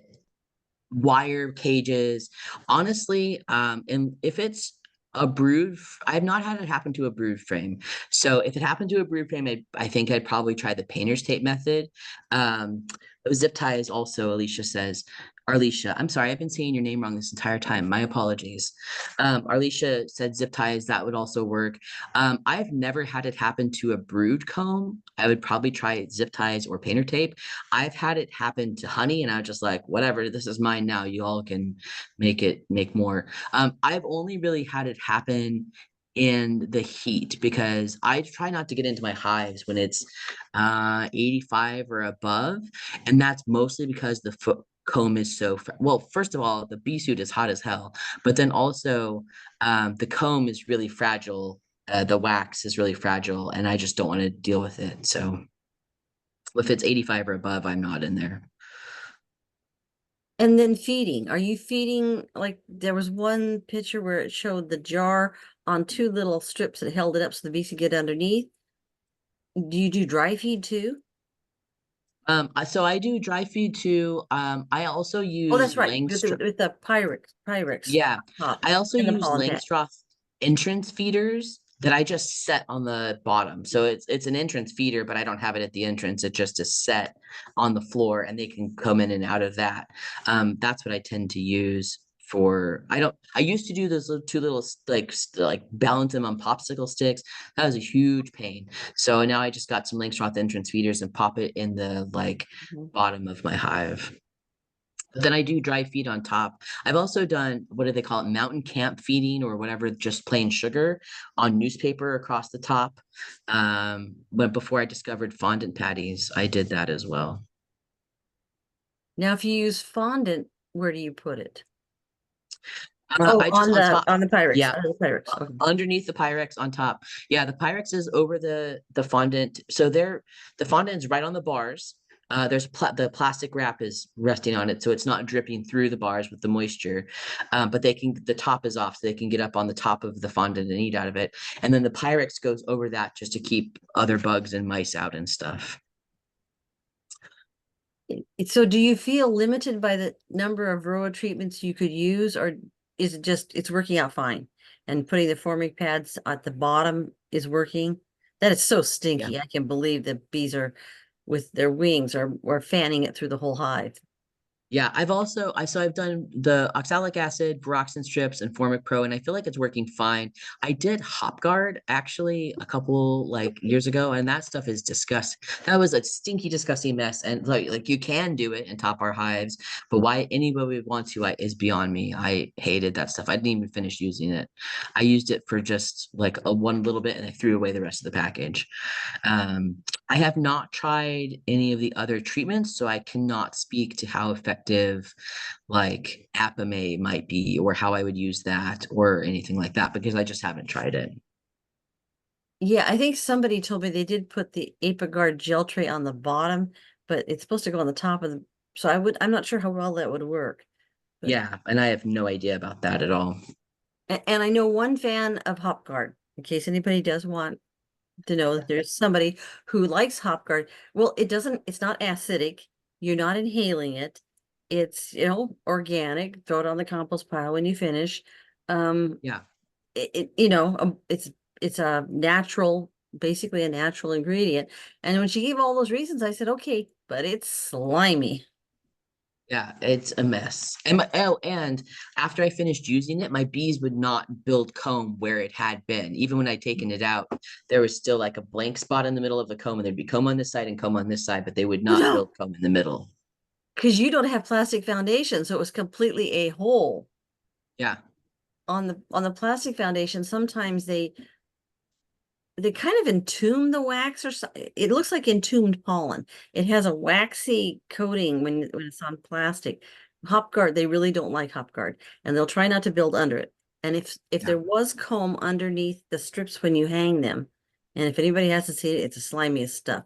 wire cages. Honestly, and if it's a brood, I've not had it happen to a brood frame. So if it happened to a brood frame, I think I'd probably try the painter's tape method. Zip ties also, Alicia says. Arlisha, I'm sorry, I've been saying your name wrong this entire time. My apologies. Arlisha said zip ties, that would also work. I've never had it happen to a brood comb. I would probably try zip ties or painter tape. I've had it happen to honey, and I was just like, whatever, this is mine now. You all can make more. I've only really had it happen in the heat because I try not to get into my hives when it's 85 or above, and that's mostly because the comb is so well. First of all, the bee suit is hot as hell, but then also the comb is really fragile. The wax is really fragile, and I just don't want to deal with it. So if it's 85 or above, I'm not in there. And then feeding. Are you feeding, like there was one picture where it showed the jar on two little strips that held it up so the bees could get underneath? Do you do dry feed too? So I do dry feed too. I also Oh, that's use right, with the Pyrex Yeah, top I also and the use pollen patch. Langstroth entrance feeders that I just set on the bottom. So it's an entrance feeder, but I don't have it at the entrance. It just is set on the floor, and they can come in and out of that. That's what I tend to use for. I used to do those two little like balance them on popsicle sticks. That was a huge pain. So now I just got some Langstroth entrance feeders and pop it in the bottom of my hive. But then I do dry feed on top. I've also done, what do they call it? Mountain camp feeding or whatever, just plain sugar on newspaper across the top. But before I discovered fondant patties, I did that as well. Now, if you use fondant, where do you put it? I just on top. On the Pyrex. Yeah. On the Pyrex. Okay. Underneath the Pyrex on top. Yeah, the Pyrex is over the fondant. So the fondant is right on the bars. There's the plastic wrap is resting on it, so it's not dripping through the bars with the moisture. But the top is off, so they can get up on the top of the fondant and eat out of it. And then the Pyrex goes over that just to keep other bugs and mice out and stuff. So do you feel limited by the number of Varroa treatments you could use, or is it just, it's working out fine? And putting the forming pads at the bottom is working? That is so stinky. I can believe that bees are with their wings or fanning it through the whole hive. Yeah, I've done the oxalic acid, Baroxin strips, and Formic Pro, and I feel like it's working fine. I did HopGuard actually a couple years ago, and that stuff is disgusting. That was a stinky, disgusting mess. And like you can do it in Topbar Hives, but why anybody would want to is beyond me. I hated that stuff. I didn't even finish using it. I used it for just like one little bit, and I threw away the rest of the package. I I have not tried any of the other treatments, so I cannot speak to how effective like Apame might be or how I would use that or anything like that because I just haven't tried it. Yeah, I think somebody told me they did put the ApiGuard gel tray on the bottom, but it's supposed to go on the top of the, so I'm not sure how well that would work. But- Yeah, and I have no idea about that at all. And I know one fan of HopGuard, in case anybody does want to know that there's somebody who likes HopGuard. Well, it's not acidic. You're not inhaling it. It's, organic. Throw it on the compost pile when you finish. Yeah. It's a natural, basically a natural ingredient. And when she gave all those reasons, I said, okay, but it's slimy. Yeah, it's a mess. And after I finished using it, my bees would not build comb where it had been. Even when I'd taken it out, there was still like a blank spot in the middle of the comb, and there'd be comb on this side and comb on this side, but they would not No. build comb in the middle. Because you don't have plastic foundation, so it was completely a hole. Yeah. On the plastic foundation, sometimes they kind of entomb the wax, or it looks like entombed pollen. It has a waxy coating when it's on plastic. HopGuard, they really don't like HopGuard, and they'll try not to build under it. And if Yeah. there was comb underneath the strips when you hang them, and if anybody hasn't seen it, it's the slimiest stuff.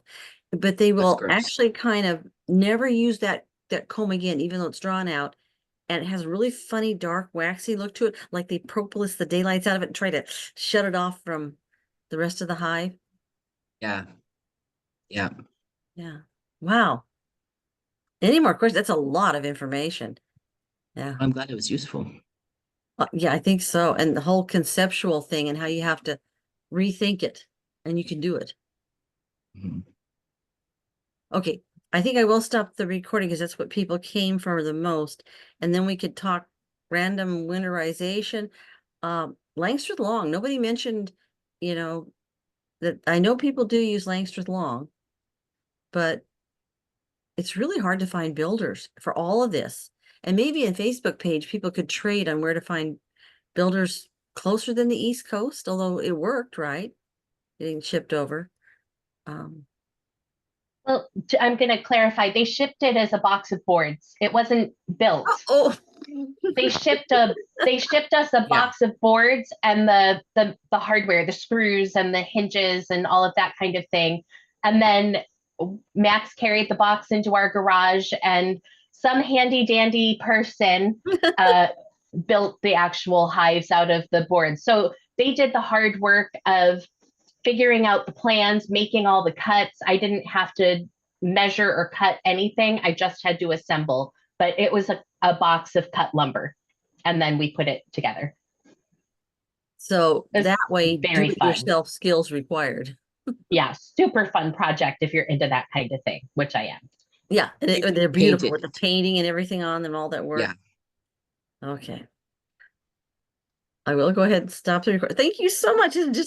But they will gross. actually kind of never use that comb again, even though it's drawn out. And it has a really funny, dark, waxy look to it, like they propolis the daylights out of it and try to shut it off from the rest of the hive. Yeah. Yeah. Yeah. Wow. Any more questions? That's a lot of information. Yeah. I'm glad it was useful. Yeah, I think so. And the whole conceptual thing and how you have to rethink it, and you can do it. Mhm. Okay. I think I will stop the recording because that's what people came for the most. And then we could talk random winterization. Langstroth long. Nobody mentioned, that I know people do use Langstroth long, but it's really hard to find builders for all of this. And maybe a Facebook page, people could trade on where to find builders closer than the East Coast, although it worked, right? Getting shipped over. Well, I'm going to clarify. They shipped it as a box of boards. It wasn't built. Oh, They shipped us a Yeah. box of boards and the hardware, the screws and the hinges and all of that kind of thing. And then Max carried the box into our garage, and some handy dandy person built the actual hives out of the boards. So they did the hard work of figuring out the plans, making all the cuts. I didn't have to measure or cut anything. I just had to assemble. But it was a box of cut lumber, and then we put it together. so It's that way, very fun. do-it-yourself skills required. Yeah, super fun project if you're into that kind of thing, which I am. Yeah, and You they're can beautiful paint with the it. painting and everything on them, all that work. Yeah. Okay. I will go ahead and stop the record. Thank you so much. It's just